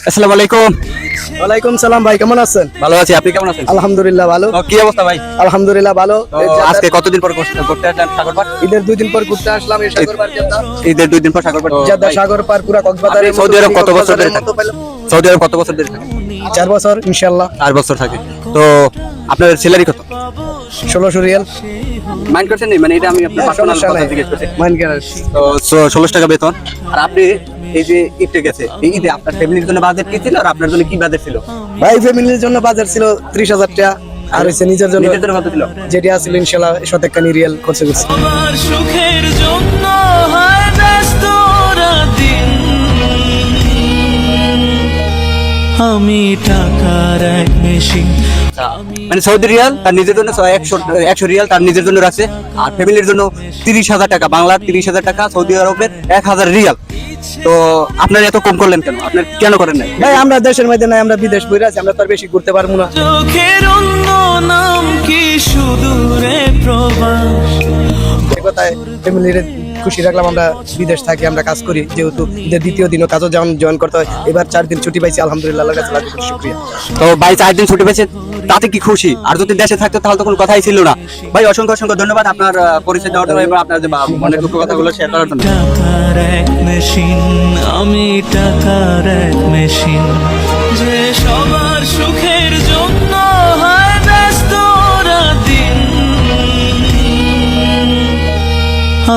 আসসালামু আলাইকুম। ওয়ালাইকুম সালাম ভাই, কেমন আছেন? ভালো আছি, আপনি কেমন আছেন? আলহামদুলিল্লাহ ভালো। তো কি অবস্থা ভাই? আলহামদুলিল্লাহ ভালো। আজকে কতদিন পর ঘুরতে আসলেন সাগর পাড়? ঈদের 2 দিন পর ঘুরতে আসলাম এই সাগর পার জেদ্দা। ঈদের 2 দিন পর সাগর পাড়। জেদ্দা সাগর পার পুরা কক্সবাজারে। আপনি সৌদি আরব কত বছর ধরে থাকেন? সৌদি আরব কত বছর ধরে থাকেন? 4 বছর ইনশাআল্লাহ। 4 বছর থাকে। তো আপনার স্যালারি কত? 1600 রিয়াল। মাইন্ড করছেন নি? মানে এটা আমি আপনার পার্সোনাল কথা জিজ্ঞেস করছি। মাইন্ড কেন? তো 16 টাকা বেতন। আর আপনি এই যে ঈদে গেছে, এই ঈদে আপনার ফ্যামিলির জন্য বাজেট কি ছিল আর আপনার জন্য কি বাজেট ছিল? ভাই ফ্যামিলির জন্য বাজার ছিল 30,000 টাকা, আর হইছে নিজের জন্য নিজের জন্য কত ছিল? যেটি আছিল ইনশাআল্লাহ 100 রিয়াল খরচ করছি। আমার সুখের জন্য হয় ব্যস্ত দিন, আমি টাকার এক মেশিন। মানে সৌদি রিয়াল তার নিজের জন্য 100 রিয়াল তার নিজের জন্য রাখছে, আর ফ্যামিলির জন্য 30,000 টাকা, বাংলার 30,000 টাকা, সৌদি আরবের 1,000 রিয়াল। তো আপনার এত কম করলেন কেন? আপনার কেন করেন নাই? ভাই আমরা দেশের মধ্যে নাই, আমরা বিদেশ বইরা আছি, আমরা তো আর বেশি ঘুরতে পারবো না। চোখের অন্য নাম কি সুদূরে প্রবাস। এই কথায় ফ্যামিলির খুশি রাখলাম। আমরা বিদেশ থাকি, আমরা কাজ করি, যেহেতু ঈদের দ্বিতীয় দিনও কাজও জয়েন করতে হয়। এবার 4 দিন ছুটি পাইছি, আলহামদুলিল্লাহ, আল্লাহর কাছে লাখ কোটি শুকরিয়া। তো ভাই 4 দিন ছুটি পেয়েছেন, তাতে কি খুশি? আর যদি দেশে থাকতো তাহলে তো কোনো কথাই ছিল না। ভাই অসংখ্য অসংখ্য ধন্যবাদ আপনার পরিচয় দেওয়ার জন্য এবং আপনার যে মনের দুঃখ কথাগুলো শেয়ার করার জন্য। টাকার এক মেশিন, আমি টাকার এক মেশিন, যে সবার সুখের জন্য হয় ব্যস্ত দিন,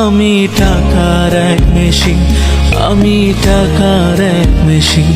আমি টাকার এক মেশিন, আমি টাকার এক মেশিন।